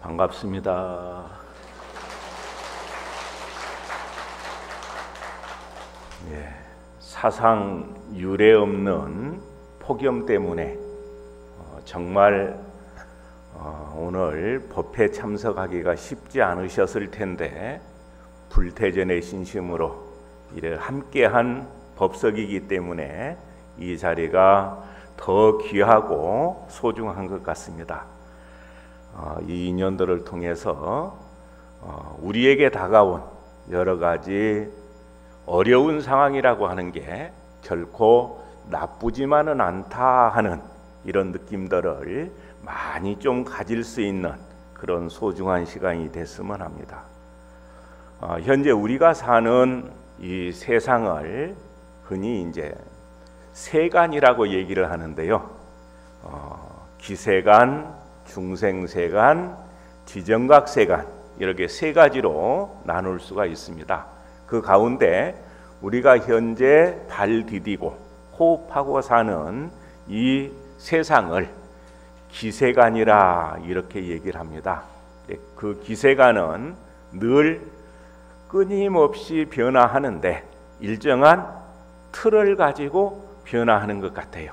반갑습니다. 사상 유례 없는 폭염 때문에 정말 오늘 법회 참석하기가 쉽지 않으셨을 텐데 불태전의 신심으로 이래 함께한 법석이기 때문에 이 자리가 더 귀하고 소중한 것 같습니다. 이 인연들을 통해서 우리에게 다가온 여러 가지 어려운 상황이라고 하는 게 결코 나쁘지만은 않다 하는 이런 느낌들을 많이 좀 가질 수 있는 그런 소중한 시간이 됐으면 합니다. 현재 우리가 사는 이 세상을 흔히 이제 세간이라고 얘기를 하는데요. 기세간, 중생세간, 지정각세간 이렇게 세 가지로 나눌 수가 있습니다. 그 가운데 우리가 현재 발 디디고 호흡하고 사는 이 세상을 기세간이라 이렇게 얘기를 합니다. 그 기세간은 늘 끊임없이 변화하는데 일정한 틀을 가지고 변화하는 것 같아요.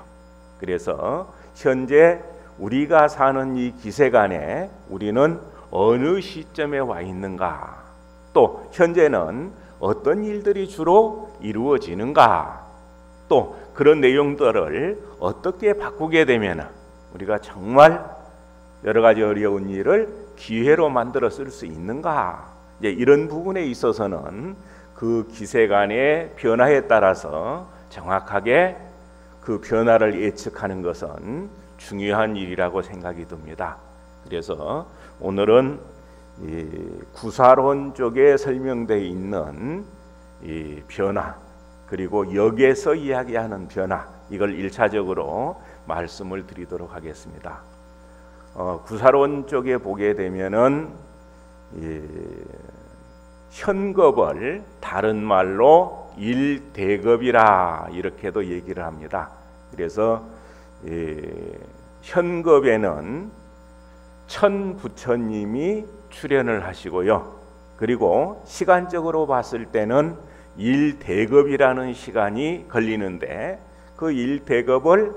그래서 현재 우리가 사는 이 기세간에 우리는 어느 시점에 와 있는가, 또 현재는 어떤 일들이 주로 이루어지는가, 또 그런 내용들을 어떻게 바꾸게 되면 우리가 정말 여러 가지 어려운 일을 기회로 만들어 쓸 수 있는가, 이런 부분에 있어서는 그 기세간의 변화에 따라서 정확하게 그 변화를 예측하는 것은 중요한 일이라고 생각이 듭니다. 그래서 오늘은 이 구사론 쪽에 설명되어 있는 이 변화, 그리고 역에서 이야기하는 변화, 이걸 1차적으로 말씀을 드리도록 하겠습니다. 구사론 쪽에 보게 되면은 현겁을 다른 말로 일대겁이라 이렇게도 얘기를 합니다. 그래서 현겁에는 천부처님이 출연을 하시고요. 그리고 시간적으로 봤을 때는 일대겁이라는 시간이 걸리는데 그 일대겁을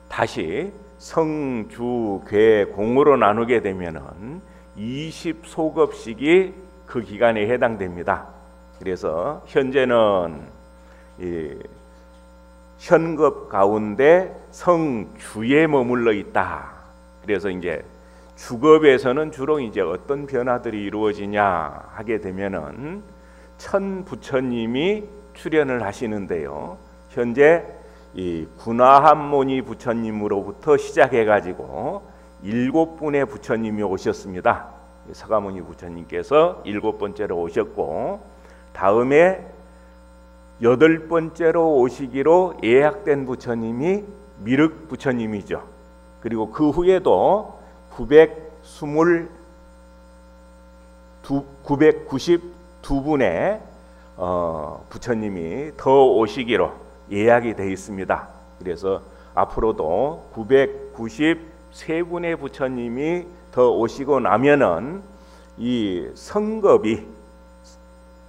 다시 성, 주, 괴, 공으로 나누게 되면은 20소겁씩이 그 기간에 해당됩니다. 그래서 현재는 현겁 가운데 성주에 머물러 있다. 그래서 이제 주겁에서는 주로 이제 어떤 변화들이 이루어지냐 하게 되면은 천부처님이 출연을 하시는데요. 현재 이 군화함모니 부처님으로부터 시작해 가지고 7분의 부처님이 오셨습니다. 서가모니 부처님께서 7번째로 오셨고, 다음에 8번째로 오시기로 예약된 부처님이 미륵 부처님이죠. 그리고 그 후에도 992분의 부처님이 더 오시기로 예약이 되어 있습니다. 그래서 앞으로도 993분의 부처님이 더 오시고 나면은 이 성겁이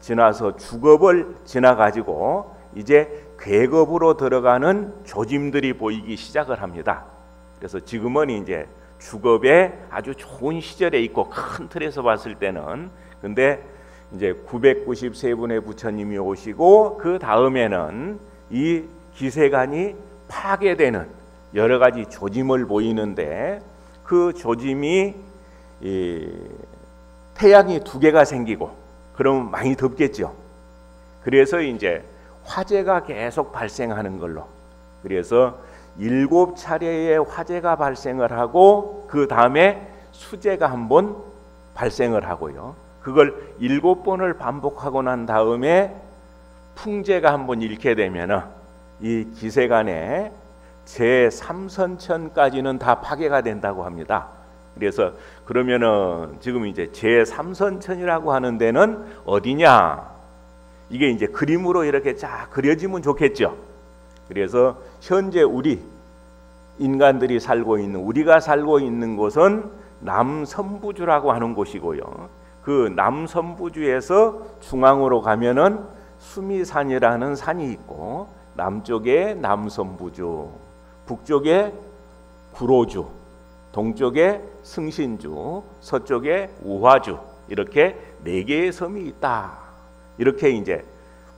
지나서 주겁을 지나 가지고 이제 괴겁으로 들어가는 조짐들이 보이기 시작을 합니다. 그래서 지금은 이제 주겁의 아주 좋은 시절에 있고, 큰 틀에서 봤을 때는, 근데 이제 993분의 부처님이 오시고 그 다음에는 이 기세간이 파괴되는 여러 가지 조짐을 보이는데, 그 조짐이 태양이 2개가 생기고 그러면 많이 덥겠죠. 그래서 이제 화재가 계속 발생하는 걸로, 그래서 7차례의 화재가 발생을 하고 그 다음에 수재가 한번 발생을 하고요. 그걸 7번을 반복하고 난 다음에 풍재가 한번 일게 되면 이 기세간의 제3선천까지는 다 파괴가 된다고 합니다. 그래서 그러면은 지금 이제 제3선천이라고 하는 데는 어디냐? 이게 이제 그림으로 이렇게 쫙 그려지면 좋겠죠. 그래서 현재 우리 인간들이 살고 있는, 우리가 살고 있는 곳은 남선부주라고 하는 곳이고요. 그 남선부주에서 중앙으로 가면은 수미산이라는 산이 있고, 남쪽에 남선부주, 북쪽에 구로주, 동쪽에 승신주, 서쪽에 우화주, 이렇게 네 개의 섬이 있다. 이렇게 이제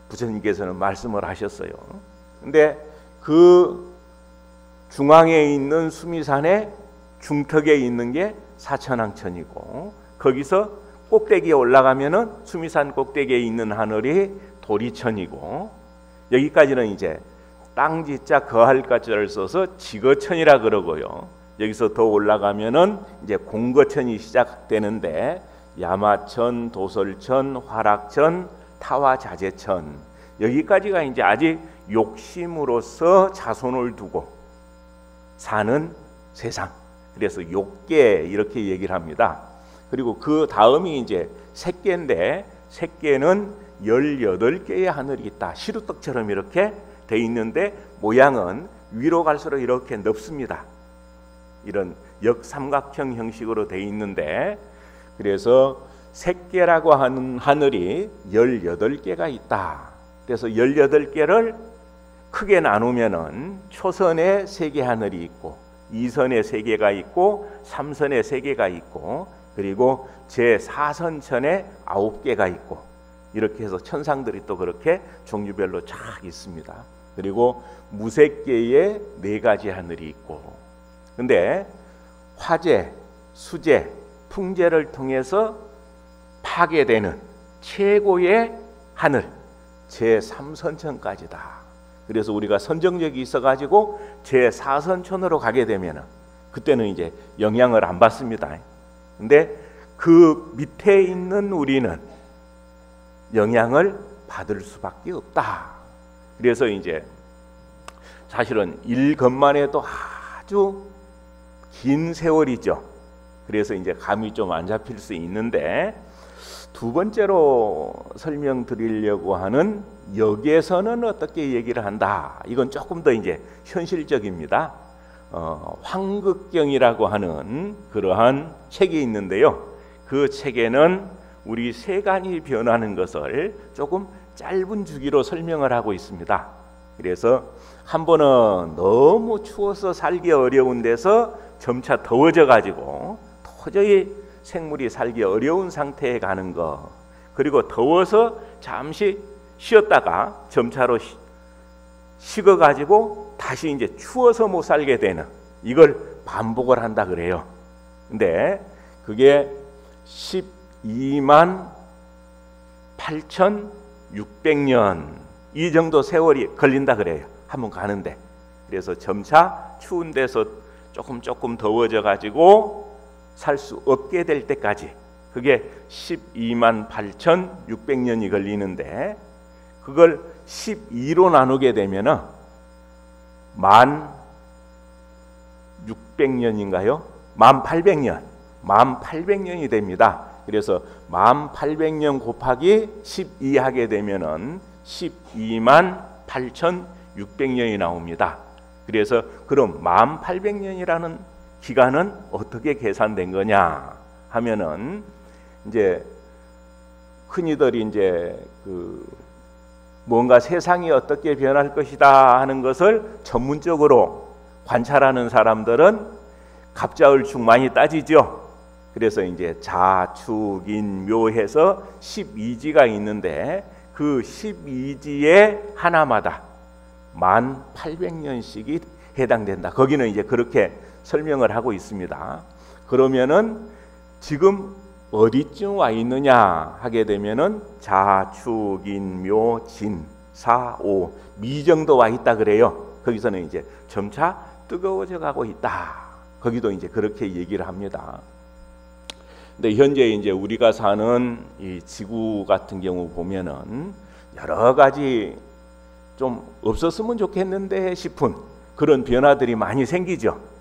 부처님께서는 말씀을 하셨어요. 근데 그 중앙에 있는 수미산의 중턱에 있는 게 사천왕천이고, 거기서 꼭대기에 올라가면은 수미산 꼭대기에 있는 하늘이 도리천이고, 여기까지는 이제 땅지자 거할가자를 써서 지거천이라 그러고요. 여기서 더 올라가면은 이제 공거천이 시작되는데, 야마천, 도솔천, 화락천, 타화자재천, 여기까지가 이제 아직 욕심으로서 자손을 두고 사는 세상. 그래서 욕계 이렇게 얘기를 합니다. 그리고 그 다음이 이제 색계인데, 색계는 18개의 하늘이 있다. 시루떡처럼 이렇게 돼 있는데 모양은 위로 갈수록 이렇게 넓습니다. 이런 역삼각형 형식으로 돼 있는데, 그래서 색계라고 하는 하늘이 18개가 있다. 그래서 18개를 크게 나누면은 초선에 3개 하늘이 있고, 2선에 3개가 있고, 3선에 3개가 있고, 그리고 제4선천에 9개가 있고, 이렇게 해서 천상들이 또 그렇게 종류별로 쫙 있습니다. 그리고 무색계에 4가지 하늘이 있고, 근데 화재, 수재, 풍재를 통해서 파괴되는 최고의 하늘, 제3선천까지다. 그래서 우리가 선정력이 있어가지고 제4선천으로 가게 되면 그때는 이제 영향을 안 받습니다. 근데 그 밑에 있는 우리는 영향을 받을 수밖에 없다. 그래서 이제 사실은 일것만 해도 아주 긴 세월이죠. 그래서 이제 감이 좀 안 잡힐 수 있는데, 두 번째로 설명드리려고 하는 역에서는 어떻게 얘기를 한다. 이건 조금 더 이제 현실적입니다. 황극경이라고 하는 그러한 책이 있는데요. 그 책에는 우리 세간이 변하는 것을 조금 짧은 주기로 설명을 하고 있습니다. 그래서 한 번은 너무 추워서 살기 어려운 데서 점차 더워져 가지고 도저히 생물이 살기 어려운 상태에 가는 거, 그리고 더워서 잠시 쉬었다가 점차로 식어 가지고 다시 이제 추워서 못 살게 되는, 이걸 반복을 한다 그래요. 근데 그게 12만 8,600년 이 정도 세월이 걸린다 그래요. 한번 가는데. 그래서 점차 추운 데서 조금 더워져 가지고 살 수 없게 될 때까지, 그게 12만 8,600년이 걸리는데, 그걸 12로 나누게 되면은 1,600년인가요? 1,800년, 1,800년이 됩니다. 그래서 1,800년 곱하기 12 하게 되면은 12만 8,600년이 나옵니다. 그래서 그럼 1,800년이라는 기간은 어떻게 계산된 거냐 하면은, 이제 흔히들 이제 그 뭔가 세상이 어떻게 변할 것이다 하는 것을 전문적으로 관찰하는 사람들은 갑자을축 많이 따지죠. 그래서 이제 자축인묘해서 12지가 있는데, 그 12지의 하나마다 1,800년씩이 해당된다. 거기는 이제 그렇게 설명을 하고 있습니다. 그러면은 지금 어디쯤 와 있느냐 하게 되면은 자축인묘진사오 미 정도 와 있다 그래요. 거기서는 이제 점차 뜨거워져 가고 있다. 거기도 이제 그렇게 얘기를 합니다. 근데 현재 이제 우리가 사는 이 지구 같은 경우 보면은 여러 가지 좀 없었으면 좋겠는데 싶은 그런 변화들이 많이 생기죠.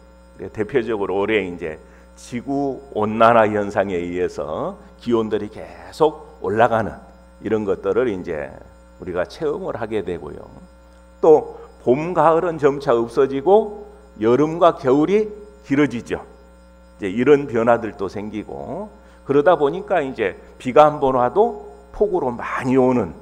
대표적으로 올해 이제 지구 온난화 현상에 의해서 기온들이 계속 올라가는 이런 것들을 이제 우리가 체험을 하게 되고요. 또 봄, 가을은 점차 없어지고 여름과 겨울이 길어지죠. 이제 이런 변화들도 생기고, 그러다 보니까 이제 비가 한 번 와도 폭우로 많이 오는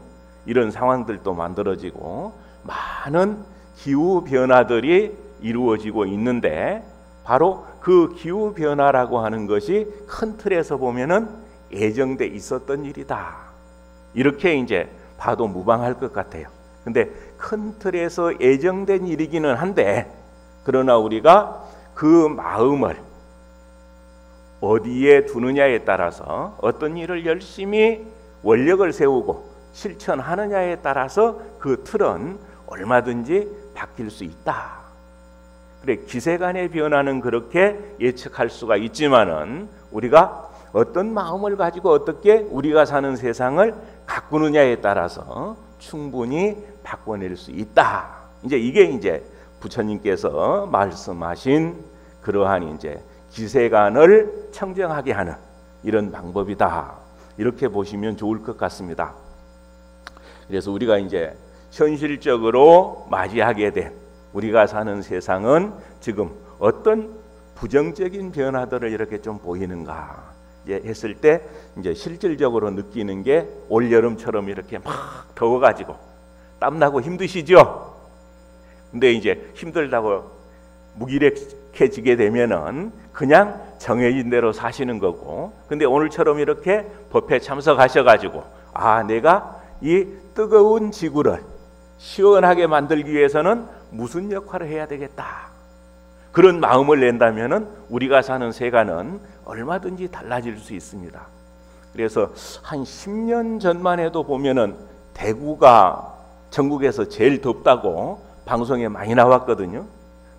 이런 상황들도 만들어지고 많은 기후 변화들이 이루어지고 있는데, 바로 그 기후 변화라고 하는 것이 큰 틀에서 보면은 예정돼 있었던 일이다, 이렇게 이제 봐도 무방할 것 같아요. 근데 큰 틀에서 예정된 일이기는 한데, 그러나 우리가 그 마음을 어디에 두느냐에 따라서, 어떤 일을 열심히 원력을 세우고 실천하느냐에 따라서 그 틀은 얼마든지 바뀔 수 있다. 그래, 기세간의 변화는 그렇게 예측할 수가 있지만은 우리가 어떤 마음을 가지고 어떻게 우리가 사는 세상을 가꾸느냐에 따라서 충분히 바꿔낼 수 있다. 이게 이제 부처님께서 말씀하신 그러한 이제 기세간을 청정하게 하는 이런 방법이다, 이렇게 보시면 좋을 것 같습니다. 그래서 우리가 이제 현실적으로 맞이하게 된 우리가 사는 세상은 지금 어떤 부정적인 변화들을 이렇게 좀 보이는가 이제 했을 때, 이제 실질적으로 느끼는 게 올 여름처럼 이렇게 막 더워가지고 땀나고 힘드시죠? 근데 이제 힘들다고 무기력해지게 되면은 그냥 정해진 대로 사시는 거고, 근데 오늘처럼 이렇게 법회 참석하셔가지고, 아, 내가 이 뜨거운 지구를 시원하게 만들기 위해서는 무슨 역할을 해야 되겠다, 그런 마음을 낸다면은 우리가 사는 세간은 얼마든지 달라질 수 있습니다. 그래서 한 10년 전만 해도 보면은 대구가 전국에서 제일 덥다고 방송에 많이 나왔거든요.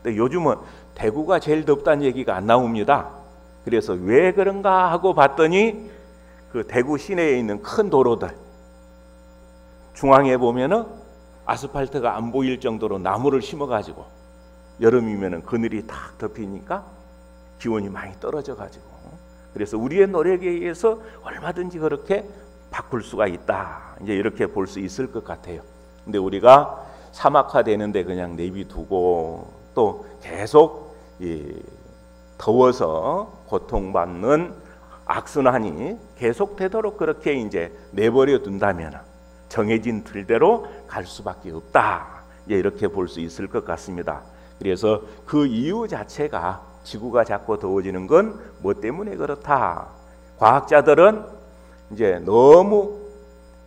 근데 요즘은 대구가 제일 덥다는 얘기가 안 나옵니다. 그래서 왜 그런가 하고 봤더니 그 대구 시내에 있는 큰 도로들 중앙에 보면은 아스팔트가 안 보일 정도로 나무를 심어가지고 여름이면은 그늘이 탁 덮이니까 기온이 많이 떨어져가지고, 그래서 우리의 노력에 의해서 얼마든지 그렇게 바꿀 수가 있다, 이제 이렇게 볼 수 있을 것 같아요. 근데 우리가 사막화되는데 그냥 내비두고 또 계속 더워서 고통받는 악순환이 계속되도록 그렇게 이제 내버려 둔다면 정해진 틀대로 갈 수밖에 없다, 이제 이렇게 볼 수 있을 것 같습니다. 그래서 그 이유 자체가 지구가 자꾸 더워지는 건 뭐 때문에 그렇다. 과학자들은 이제 너무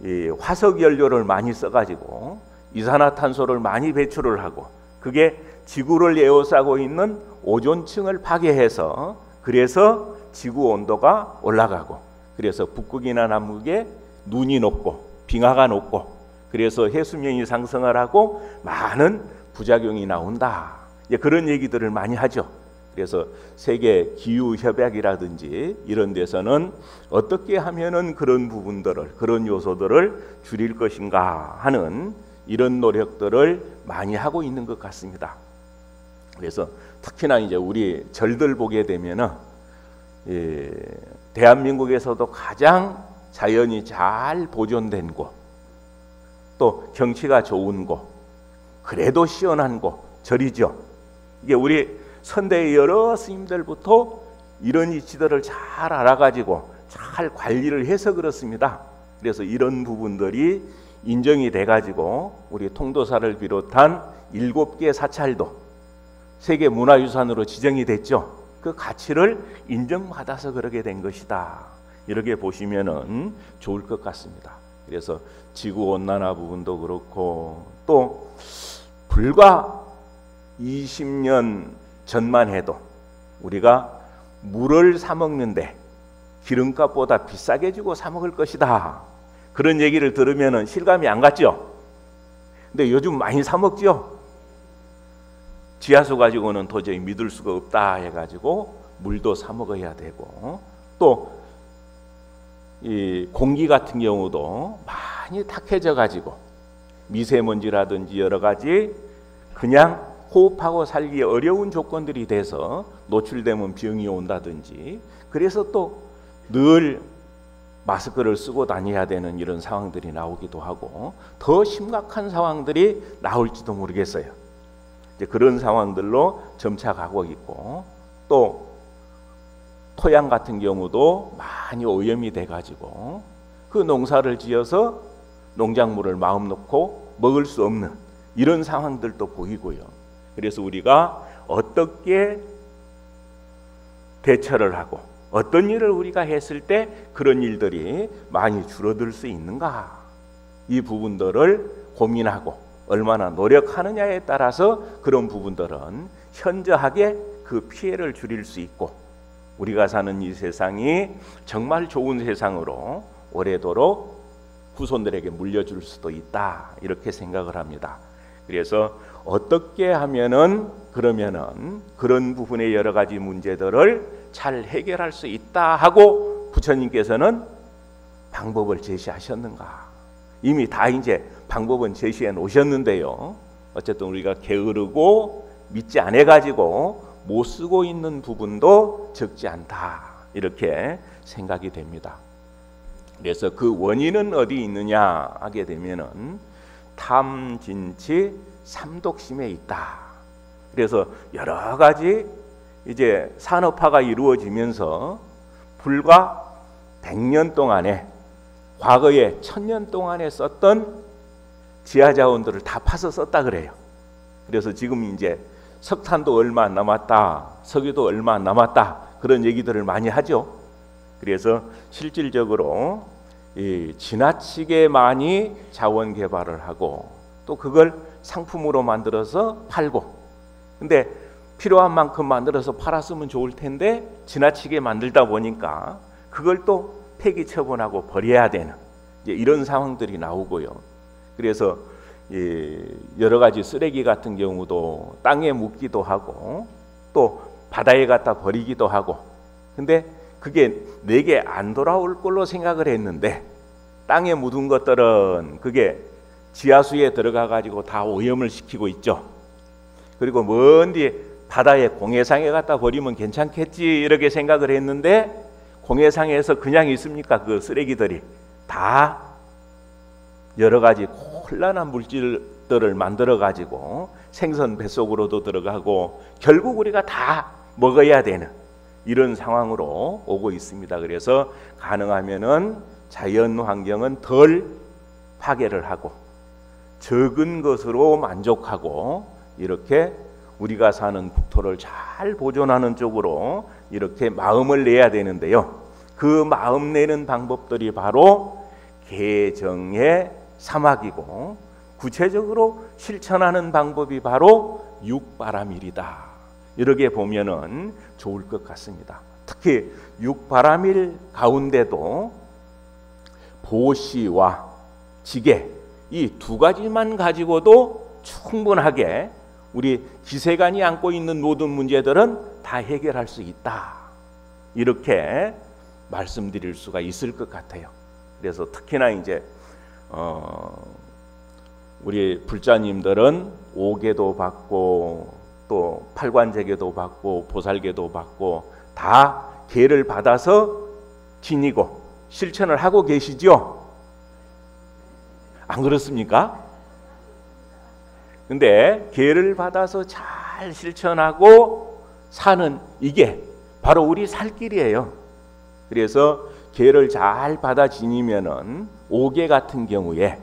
이 화석 연료를 많이 써가지고 이산화탄소를 많이 배출을 하고, 그게 지구를 에워싸고 있는 오존층을 파괴해서 그래서 지구 온도가 올라가고, 그래서 북극이나 남극에 눈이 녹고 빙하가 녹고, 그래서 해수면이 상승을 하고 많은 부작용이 나온다, 그런 얘기들을 많이 하죠. 그래서 세계 기후 협약이라든지 이런 데서는 어떻게 하면은 그런 부분들을, 그런 요소들을 줄일 것인가 하는 이런 노력들을 많이 하고 있는 것 같습니다. 그래서 특히나 이제 우리 절들 보게 되면은 대한민국에서도 가장 자연이 잘 보존된 곳, 또 경치가 좋은 곳, 그래도 시원한 곳, 절이죠. 이게 우리 선대의 여러 스님들부터 이런 이치들을 잘 알아가지고 잘 관리를 해서 그렇습니다. 그래서 이런 부분들이 인정이 돼가지고 우리 통도사를 비롯한 7개 사찰도 세계 문화유산으로 지정이 됐죠. 그 가치를 인정받아서 그러게 된 것이다, 이렇게 보시면은 좋을 것 같습니다. 그래서 지구 온난화 부분도 그렇고, 또 불과 20년 전만 해도 우리가 물을 사 먹는데 기름값보다 비싸게 주고 사 먹을 것이다, 그런 얘기를 들으면은 실감이 안 갔죠. 근데 요즘 많이 사 먹죠. 지하수 가지고는 도저히 믿을 수가 없다 해가지고 물도 사 먹어야 되고, 또 이 공기 같은 경우도 많이 탁해져 가지고 미세먼지라든지 여러 가지 그냥 호흡하고 살기 어려운 조건들이 돼서 노출되면 병이 온다든지, 그래서 또 늘 마스크를 쓰고 다녀야 되는 이런 상황들이 나오기도 하고, 더 심각한 상황들이 나올지도 모르겠어요. 이제 그런 상황들로 점차 가고 있고, 또 토양 같은 경우도 많이 오염이 돼가지고 그 농사를 지어서 농작물을 마음 놓고 먹을 수 없는 이런 상황들도 보이고요. 그래서 우리가 어떻게 대처를 하고 어떤 일을 우리가 했을 때 그런 일들이 많이 줄어들 수 있는가, 이 부분들을 고민하고 얼마나 노력하느냐에 따라서 그런 부분들은 현저하게 그 피해를 줄일 수 있고 우리가 사는 이 세상이 정말 좋은 세상으로 오래도록 후손들에게 물려줄 수도 있다, 이렇게 생각을 합니다. 그래서 어떻게 하면은 그러면은 그런 부분의 여러 가지 문제들을 잘 해결할 수 있다 하고 부처님께서는 방법을 제시하셨는가? 이미 다 이제 방법은 제시해 놓으셨는데요. 어쨌든 우리가 게으르고 믿지 않아 가지고 못 쓰고 있는 부분도 적지 않다, 이렇게 생각이 됩니다. 그래서 그 원인은 어디 있느냐 하게 되면은 탐진치 삼독심에 있다. 그래서 여러 가지 이제 산업화가 이루어지면서 불과 100년 동안에, 과거에 1000년 동안에 썼던 지하자원들을 다 파서 썼다 그래요. 그래서 지금 이제 석탄도 얼마 안 남았다, 석유도 얼마 안 남았다, 그런 얘기들을 많이 하죠. 그래서 실질적으로 지나치게 많이 자원 개발을 하고 또 그걸 상품으로 만들어서 팔고, 근데 필요한 만큼 만들어서 팔았으면 좋을 텐데 지나치게 만들다 보니까 그걸 또 폐기 처분하고 버려야 되는 이제 이런 상황들이 나오고요. 그래서 여러 가지 쓰레기 같은 경우도 땅에 묻기도 하고 또 바다에 갖다 버리기도 하고, 근데 그게 내게 안 돌아올 걸로 생각을 했는데 땅에 묻은 것들은 그게 지하수에 들어가 가지고 다 오염을 시키고 있죠. 그리고 먼 뒤에 바다에 공해상에 갖다 버리면 괜찮겠지 이렇게 생각을 했는데 공해상에서 그냥 있습니까? 그 쓰레기들이 다 여러 가지 곤란한 물질들을 만들어 가지고 생선 뱃속으로도 들어가고 결국 우리가 다 먹어야 되는 이런 상황으로 오고 있습니다. 그래서 가능하면은 자연 환경은 덜 파괴를 하고 적은 것으로 만족하고 이렇게 우리가 사는 국토를 잘 보존하는 쪽으로 이렇게 마음을 내야 되는데요. 그 마음 내는 방법들이 바로 개정의 사막이고 구체적으로 실천하는 방법이 바로 육바라밀이다, 이렇게 보면은 좋을 것 같습니다. 특히 육바라밀 가운데도 보시와 지계, 이 두 가지만 가지고도 충분하게 우리 기세간이 안고 있는 모든 문제들은 다 해결할 수 있다, 이렇게 말씀드릴 수가 있을 것 같아요. 그래서 특히나 이제 우리 불자님들은 오계도 받고 또 팔관제계도 받고 보살계도 받고 다 계를 받아서 지니고 실천을 하고 계시죠? 안 그렇습니까? 근데 계를 받아서 잘 실천하고 사는 이게 바로 우리 살 길이에요. 그래서 계를 잘 받아 지니면은 오계 같은 경우에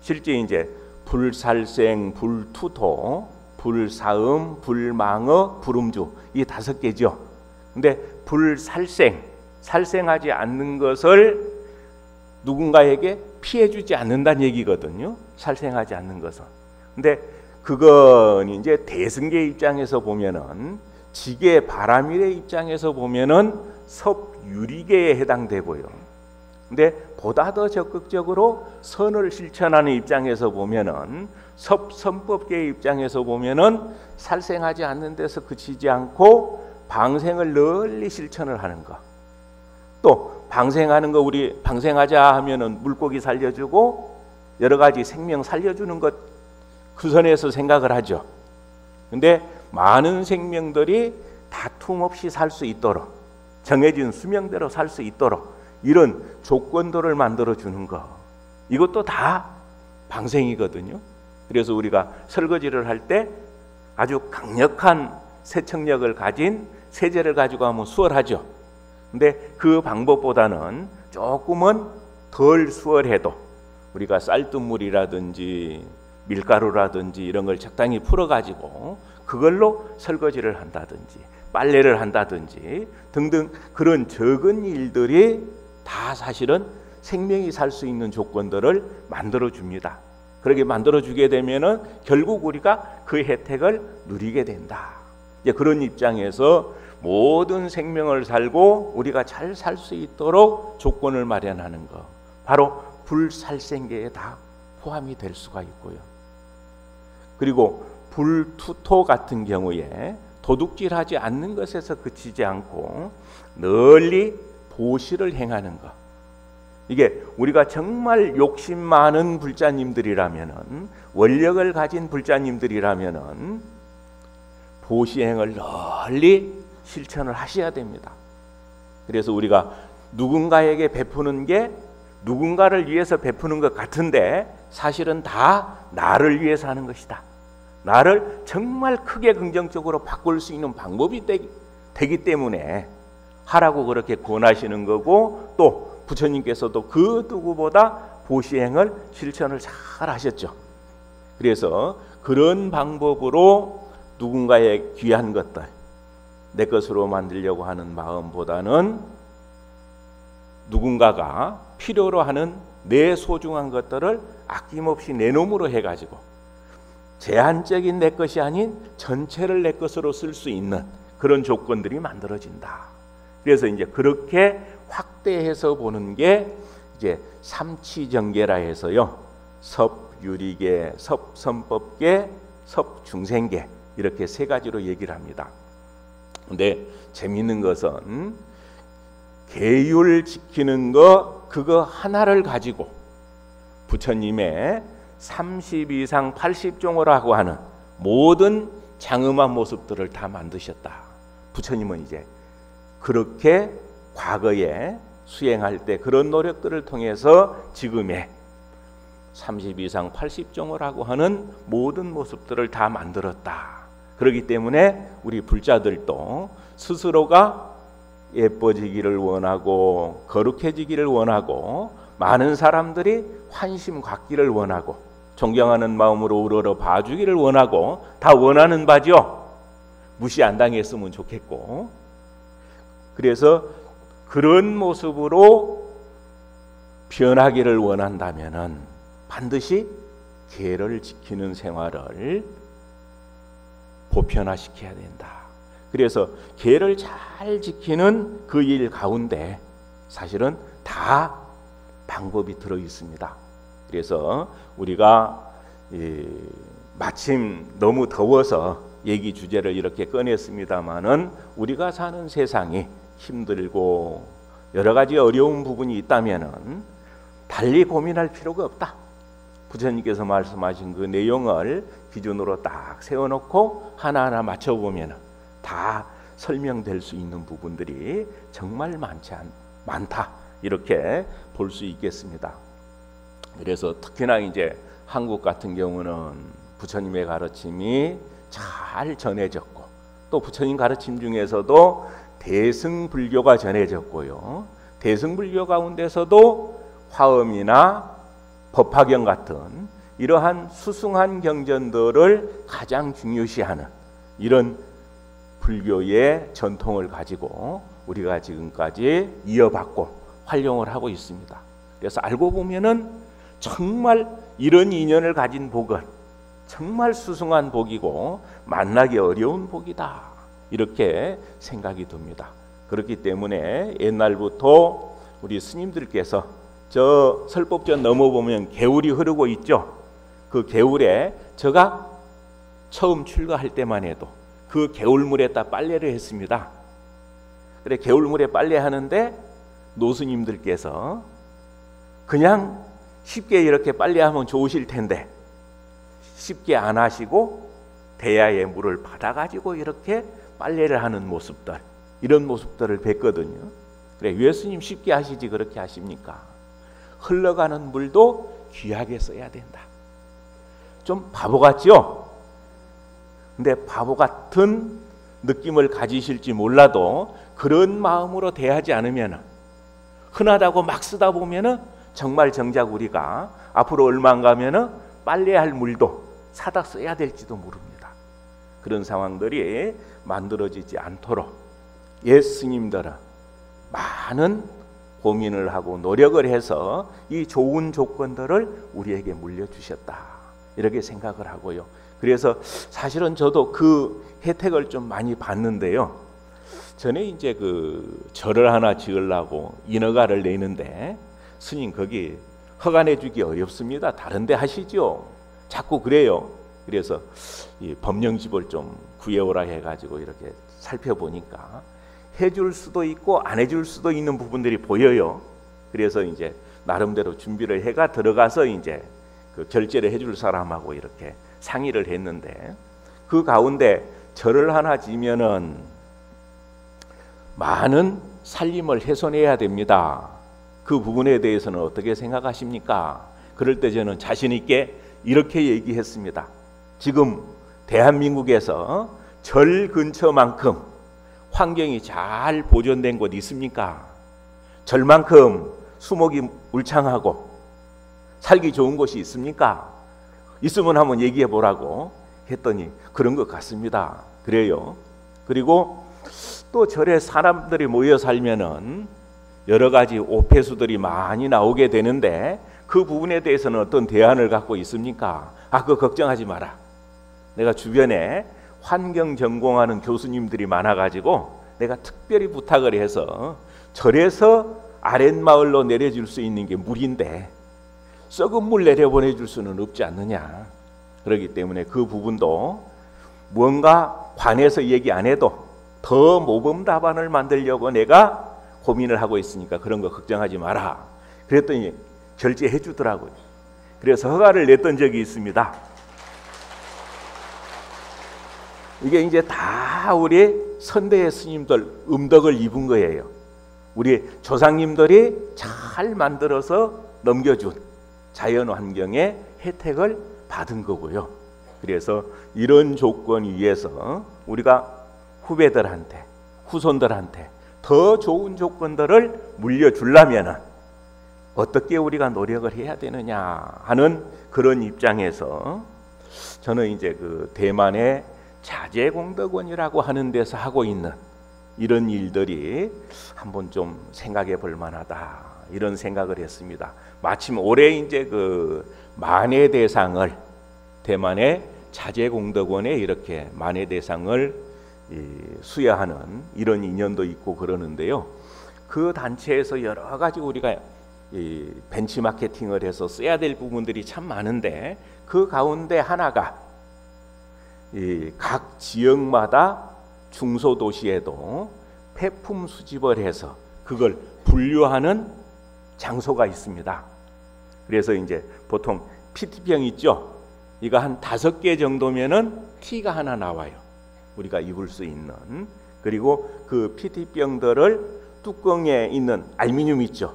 실제 이제 불살생, 불투토, 불사음, 불망어, 불음주, 이 5개죠. 근데 불살생, 살생하지 않는 것을 누군가에게 피해주지 않는다는 얘기거든요. 살생하지 않는 것은. 근데 그건 이제 대승계 입장에서 보면은, 지계 바라밀의 입장에서 보면은 섭유리계에 해당되고요. 근데 보다 더 적극적으로 선을 실천하는 입장에서 보면은 섭선법계의 입장에서 보면은 살생하지 않는 데서 그치지 않고 방생을 널리 실천을 하는 거. 또 방생하는 거, 우리 방생하자 하면은 물고기 살려주고 여러 가지 생명 살려주는 것, 그 선에서 생각을 하죠. 근데 많은 생명들이 다툼 없이 살 수 있도록, 정해진 수명대로 살 수 있도록 이런 조건들을 만들어 주는 거, 이것도 다 방생이거든요. 그래서 우리가 설거지를 할 때 아주 강력한 세척력을 가진 세제를 가지고 하면 수월하죠. 근데 그 방법보다는 조금은 덜 수월해도 우리가 쌀뜨물이라든지 밀가루라든지 이런 걸 적당히 풀어가지고 그걸로 설거지를 한다든지 빨래를 한다든지 등등 그런 적은 일들이 다 사실은 생명이 살 수 있는 조건들을 만들어줍니다. 그렇게 만들어주게 되면은 결국 우리가 그 혜택을 누리게 된다. 이제 그런 입장에서 모든 생명을 살고 우리가 잘 살 수 있도록 조건을 마련하는 것, 바로 불살생계에 다 포함이 될 수가 있고요. 그리고 불투토 같은 경우에 도둑질하지 않는 것에서 그치지 않고 널리 보시를 행하는 것. 이게 우리가 정말 욕심 많은 불자님들이라면은, 원력을 가진 불자님들이라면은 보시행을 널리 실천을 하셔야 됩니다. 그래서 우리가 누군가에게 베푸는 게 누군가를 위해서 베푸는 것 같은데 사실은 다 나를 위해서 하는 것이다. 나를 정말 크게 긍정적으로 바꿀 수 있는 방법이 되기 때문에 하라고 그렇게 권하시는 거고, 또 부처님께서도 그 누구보다 보시행을 실천을 잘 하셨죠. 그래서 그런 방법으로 누군가의 귀한 것들 내 것으로 만들려고 하는 마음보다는 누군가가 필요로 하는 내 소중한 것들을 아낌없이 내 놈으로 해가지고 제한적인 내 것이 아닌 전체를 내 것으로 쓸 수 있는 그런 조건들이 만들어진다. 그래서 이제 그렇게 확대해서 보는 게 이제 삼치정계라 해서요, 섭유리계, 섭선법계, 섭중생계 이렇게 세 가지로 얘기를 합니다. 근데 재미있는 것은 계율 지키는 거 그거 하나를 가지고 부처님의 30 이상 80종호라고 하는 모든 장엄한 모습들을 다 만드셨다. 부처님은 이제 그렇게 과거에 수행할 때 그런 노력들을 통해서 지금의 30 이상 80종호라고 하는 모든 모습들을 다 만들었다. 그렇기 때문에 우리 불자들도 스스로가 예뻐지기를 원하고 거룩해지기를 원하고 많은 사람들이 환심 갖기를 원하고 존경하는 마음으로 우러러 봐주기를 원하고 다 원하는 바죠. 무시 안 당했으면 좋겠고, 그래서 그런 모습으로 변하기를 원한다면은 반드시 계를 지키는 생활을 보편화시켜야 된다. 그래서 계를 잘 지키는 그 일 가운데 사실은 다 방법이 들어 있습니다. 그래서 우리가 마침 너무 더워서 얘기 주제를 이렇게 꺼냈습니다마는 우리가 사는 세상이 힘들고 여러 가지 어려운 부분이 있다면은 달리 고민할 필요가 없다. 부처님께서 말씀하신 그 내용을 기준으로 딱 세워놓고 하나하나 맞춰보면 다 설명될 수 있는 부분들이 정말 많다. 이렇게 볼 수 있겠습니다. 그래서 특히나 이제 한국 같은 경우는 부처님의 가르침이 잘 전해졌고, 또 부처님 가르침 중에서도 대승불교가 전해졌고요. 대승불교 가운데서도 화엄이나 법화경 같은 이러한 수승한 경전들을 가장 중요시하는 이런 불교의 전통을 가지고 우리가 지금까지 이어받고 활용을 하고 있습니다. 그래서 알고 보면은 정말 이런 인연을 가진 복은 정말 수승한 복이고 만나기 어려운 복이다. 이렇게 생각이 듭니다. 그렇기 때문에 옛날부터 우리 스님들께서 저 설법전 넘어보면 개울이 흐르고 있죠. 그 개울에 제가 처음 출가할 때만 해도 그 개울물에다 빨래를 했습니다. 그래 개울물에 빨래하는데 노스님들께서 그냥 쉽게 이렇게 빨래하면 좋으실 텐데 쉽게 안 하시고 대야에 물을 받아가지고 이렇게 빨래를 하는 모습들, 이런 모습들을 뵀거든요. 그래 예수님 쉽게 하시지 그렇게 하십니까? 흘러가는 물도 귀하게 써야 된다. 좀 바보 같죠? 근데 바보 같은 느낌을 가지실지 몰라도 그런 마음으로 대하지 않으면, 흔하다고 막 쓰다 보면은 정말 정작 우리가 앞으로 얼마 안 가면은 빨래할 물도 사다 써야 될지도 모릅니다. 그런 상황들이 만들어지지 않도록 옛 스님들은 많은 고민을 하고 노력을 해서 이 좋은 조건들을 우리에게 물려주셨다, 이렇게 생각을 하고요. 그래서 사실은 저도 그 혜택을 좀 많이 봤는데요. 전에 이제 그 절을 하나 지으려고 인허가를 내는데, 스님 거기 허가 내주기 어렵습니다. 다른 데 하시죠. 자꾸 그래요. 그래서 이 법령집을 좀 구해오라 해가지고 이렇게 살펴보니까 해줄 수도 있고 안 해줄 수도 있는 부분들이 보여요. 그래서 이제 나름대로 준비를 해가 들어가서 이제 그 결제를 해줄 사람하고 이렇게 상의를 했는데, 그 가운데 절을 하나 지면은 많은 살림을 훼손해야 됩니다. 그 부분에 대해서는 어떻게 생각하십니까? 그럴 때 저는 자신 있게 이렇게 얘기했습니다. 지금 대한민국에서 절 근처만큼 환경이 잘 보존된 곳 있습니까? 절만큼 수목이 울창하고 살기 좋은 곳이 있습니까? 있으면 한번 얘기해 보라고 했더니 그런 것 같습니다. 그래요. 그리고 또 절에 사람들이 모여 살면은 여러 가지 오폐수들이 많이 나오게 되는데, 그 부분에 대해서는 어떤 대안을 갖고 있습니까? 그거 걱정하지 마라. 내가 주변에 환경 전공하는 교수님들이 많아가지고 내가 특별히 부탁을 해서 절에서 아랫마을로 내려줄 수 있는 게 물인데 썩은 물 내려보내줄 수는 없지 않느냐. 그렇기 때문에 그 부분도 무언가 관해서 얘기 안 해도 더 모범 답안을 만들려고 내가 고민을 하고 있으니까 그런 거 걱정하지 마라. 그랬더니 결제해 주더라고요. 그래서 허가를 냈던 적이 있습니다. 이게 이제 다 우리 선대의 스님들 음덕을 입은 거예요. 우리 조상님들이 잘 만들어서 넘겨준 자연 환경의 혜택을 받은 거고요. 그래서 이런 조건 위에서 우리가 후배들한테, 후손들한테 더 좋은 조건들을 물려주려면 어떻게 우리가 노력을 해야 되느냐 하는 그런 입장에서 저는 이제 그 대만의 자재공덕원이라고 하는 데서 하고 있는 이런 일들이 한번 좀 생각해 볼 만하다, 이런 생각을 했습니다. 마침 올해 이제 그 만해대상을, 대만의 자재공덕원에 이렇게 만해대상을 수여하는 이런 인연도 있고 그러는데요. 그 단체에서 여러 가지 우리가 벤치마케팅을 해서 써야 될 부분들이 참 많은데, 그 가운데 하나가 각 지역마다 중소도시에도 폐품 수집을 해서 그걸 분류하는 장소가 있습니다. 그래서 이제 보통 PT병 있죠. 이거 한 5개 정도면은 티가 하나 나와요. 우리가 입을 수 있는. 그리고 그 PT병들을 뚜껑에 있는 알루미늄 있죠.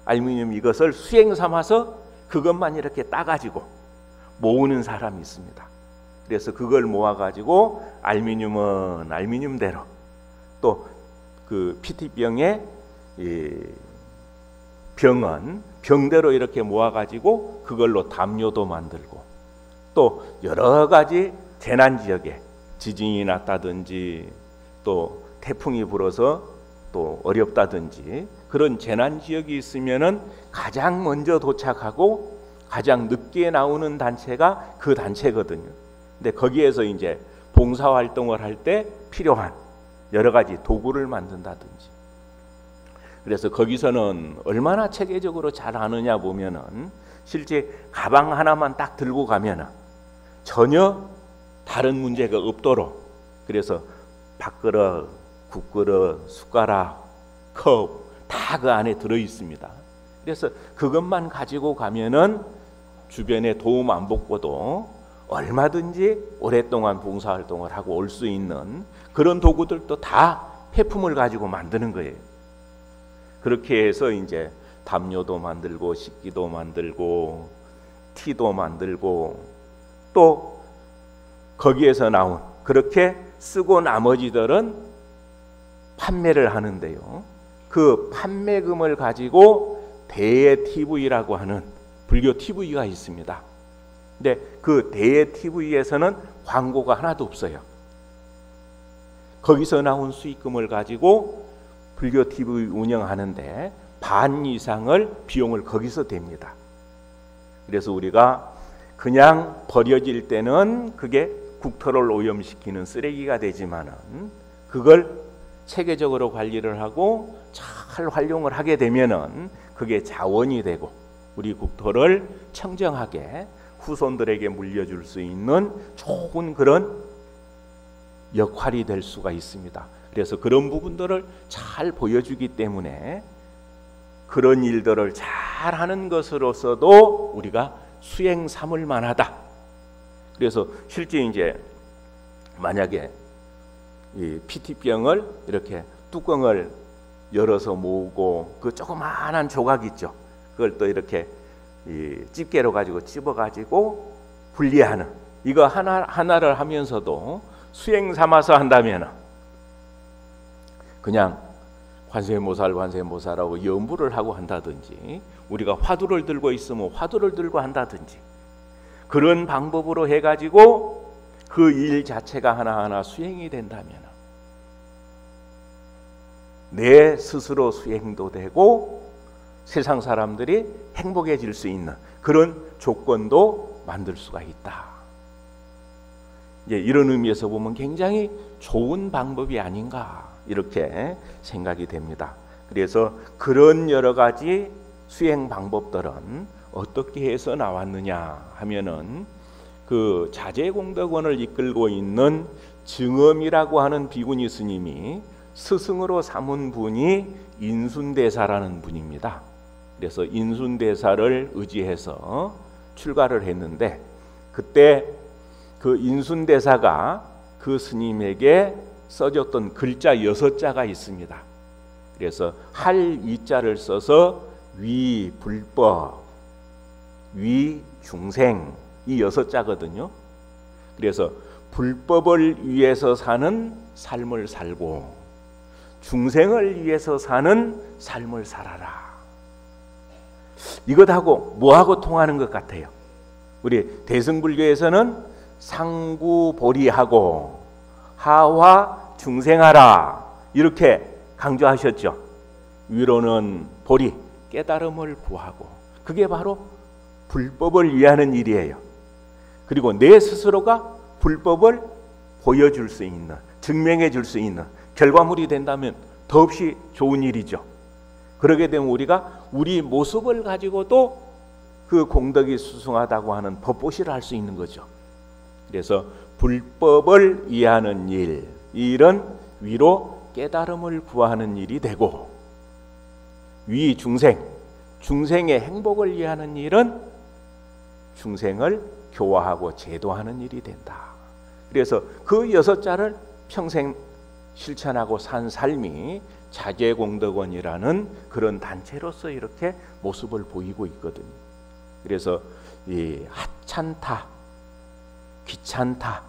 알루미늄 이것을 수행 삼아서 그것만 이렇게 따가지고 모으는 사람이 있습니다. 그래서 그걸 모아가지고 알루미늄은 알루미늄대로, 또 그 PT병의 병은 병대로 이렇게 모아가지고 그걸로 담요도 만들고, 또 여러 가지 재난 지역에 지진이 났다든지 또 태풍이 불어서 또 어렵다든지 그런 재난 지역이 있으면은 가장 먼저 도착하고 가장 늦게 나오는 단체가 그 단체거든요. 근데 거기에서 이제 봉사 활동을 할 때 필요한 여러 가지 도구를 만든다든지, 그래서 거기서는 얼마나 체계적으로 잘 하느냐 보면은 실제 가방 하나만 딱 들고 가면은 전혀 다른 문제가 없도록, 그래서 밥그릇, 국그릇, 숟가락, 컵 다 그 안에 들어 있습니다. 그래서 그것만 가지고 가면은 주변에 도움 안 받고도 얼마든지 오랫동안 봉사활동을 하고 올 수 있는 그런 도구들도 다 폐품을 가지고 만드는 거예요. 그렇게 해서 이제 담요도 만들고 식기도 만들고 티도 만들고, 또 거기에서 나온 그렇게 쓰고 나머지들은 판매를 하는데요. 그 판매금을 가지고 대예 TV라고 하는 불교 TV가 있습니다. 근데 그 대예 TV에서는 광고가 하나도 없어요. 거기서 나온 수익금을 가지고 불교 TV 운영하는데 반 이상을 비용을 거기서 댑니다. 그래서 우리가 그냥 버려질 때는 그게 국토를 오염시키는 쓰레기가 되지만은 그걸 체계적으로 관리를 하고 잘 활용을 하게 되면은 그게 자원이 되고 우리 국토를 청정하게 후손들에게 물려줄 수 있는 좋은 그런 역할이 될 수가 있습니다. 그래서 그런 부분들을 잘 보여주기 때문에 그런 일들을 잘 하는 것으로서도 우리가 수행 삼을 만하다. 그래서 실제 이제 만약에 이 PT병을 이렇게 뚜껑을 열어서 모으고 그 조그마한 조각 있죠. 그걸 또 이렇게 이 집게로 가지고 찝어 가지고 분리하는 이거 하나를 하면서도 수행 삼아서 한다면 그냥 관세음보살하고 염불을 하고 한다든지 우리가 화두를 들고 있으면 화두를 들고 한다든지 그런 방법으로 해가지고 그 일 자체가 하나하나 수행이 된다면 내 스스로 수행도 되고 세상 사람들이 행복해질 수 있는 그런 조건도 만들 수가 있다. 이런 의미에서 보면 굉장히 좋은 방법이 아닌가 이렇게 생각이 됩니다. 그래서 그런 여러 가지 수행 방법들은 어떻게 해서 나왔느냐 하면은 그 자제공덕원을 이끌고 있는 증엄이라고 하는 비구니 스님이 스승으로 삼은 분이 인순대사라는 분입니다. 그래서 인순대사를 의지해서 출가를 했는데 그때 그 인순대사가 그 스님에게 써줬던 글자 6자가 있습니다. 그래서 할 이자를 써서 위 불법, 위 중생 이 6자거든요. 그래서 불법을 위해서 사는 삶을 살고 중생을 위해서 사는 삶을 살아라. 이것하고 뭐하고 통하는 것 같아요? 우리 대승불교에서는 상구보리하고 하화 중생하라 이렇게 강조하셨죠. 위로는 보리, 깨달음을 구하고 그게 바로 불법을 위하는 일이에요. 그리고 내 스스로가 불법을 보여줄 수 있는, 증명해 줄 수 있는 결과물이 된다면 더없이 좋은 일이죠. 그러게 되면 우리가 우리 모습을 가지고도 그 공덕이 수승하다고 하는 법보시를 할 수 있는 거죠. 그래서 불법을 이해하는 일, 이 일은 위로 깨달음을 구하는 일이 되고 위 중생, 중생의 행복을 위하는 일은 중생을 교화하고 제도하는 일이 된다. 그래서 그 6자를 평생 실천하고 산 삶이 자제공덕원이라는 그런 단체로서 이렇게 모습을 보이고 있거든요. 그래서 이 하찮다, 귀찮다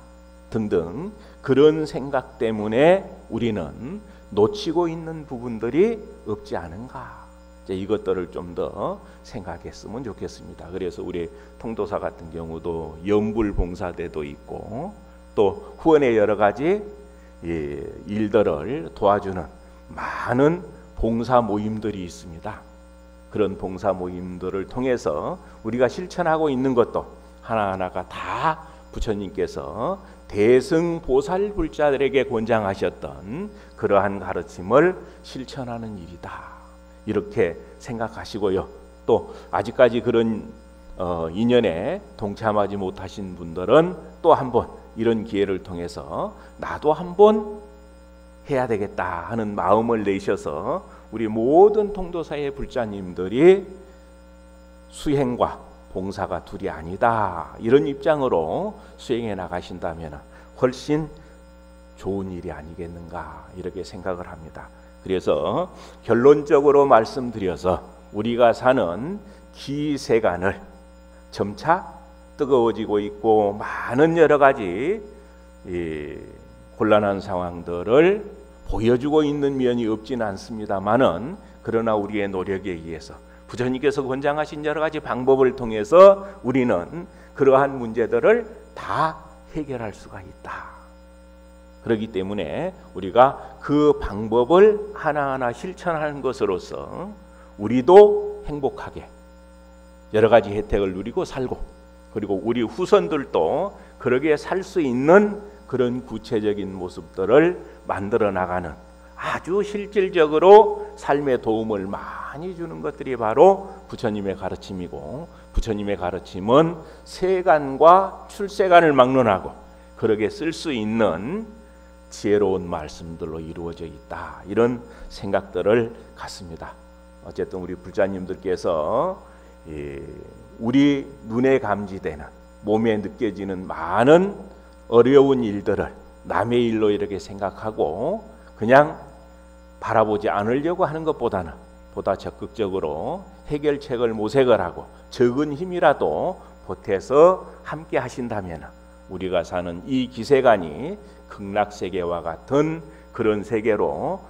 등등 그런 생각 때문에 우리는 놓치고 있는 부분들이 없지 않은가. 이것들을 좀 더 생각했으면 좋겠습니다. 그래서 우리 통도사 같은 경우도 염불봉사대도 있고 또 후원의 여러 가지 일들을 도와주는 많은 봉사 모임들이 있습니다. 그런 봉사 모임들을 통해서 우리가 실천하고 있는 것도 하나하나가 다 부처님께서 대승보살불자들에게 권장하셨던 그러한 가르침을 실천하는 일이다. 이렇게 생각하시고요. 또 아직까지 그런 인연에 동참하지 못하신 분들은 또 한번 이런 기회를 통해서 나도 한번 해야 되겠다 하는 마음을 내셔서 우리 모든 통도사의 불자님들이 수행과 봉사가 둘이 아니다 이런 입장으로 수행해 나가신다면 훨씬 좋은 일이 아니겠는가 이렇게 생각을 합니다. 그래서 결론적으로 말씀드려서 우리가 사는 기세간을 점차 뜨거워지고 있고 많은 여러 가지 곤란한 상황들을 보여주고 있는 면이 없지는 않습니다만은 그러나 우리의 노력에 의해서 부처님께서 권장하신 여러 가지 방법을 통해서 우리는 그러한 문제들을 다 해결할 수가 있다. 그렇기 때문에 우리가 그 방법을 하나하나 실천하는 것으로서 우리도 행복하게 여러 가지 혜택을 누리고 살고, 그리고 우리 후손들도 그러게 살 수 있는 그런 구체적인 모습들을 만들어 나가는 아주 실질적으로 삶에 도움을 많이 주는 것들이 바로 부처님의 가르침이고, 부처님의 가르침은 세간과 출세간을 막론하고 그러게 쓸 수 있는 지혜로운 말씀들로 이루어져 있다. 이런 생각들을 갖습니다. 어쨌든 우리 불자님들께서 우리 눈에 감지되는, 몸에 느껴지는 많은 어려운 일들을 남의 일로 이렇게 생각하고 그냥 바라보지 않으려고 하는 것보다는 보다 적극적으로 해결책을 모색을 하고 적은 힘이라도 보태서 함께 하신다면 우리가 사는 이 기세간이 극락세계와 같은 그런 세계로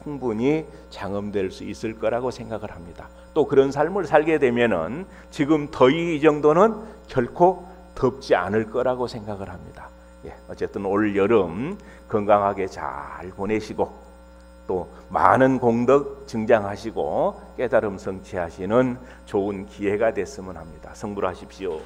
충분히 장엄될 수 있을 거라고 생각을 합니다. 또 그런 삶을 살게 되면은 지금 더위 이 정도는 결코 덥지 않을 거라고 생각을 합니다. 어쨌든 올 여름 건강하게 잘 보내시고 또 많은 공덕 증장하시고 깨달음 성취하시는 좋은 기회가 됐으면 합니다. 성불하십시오.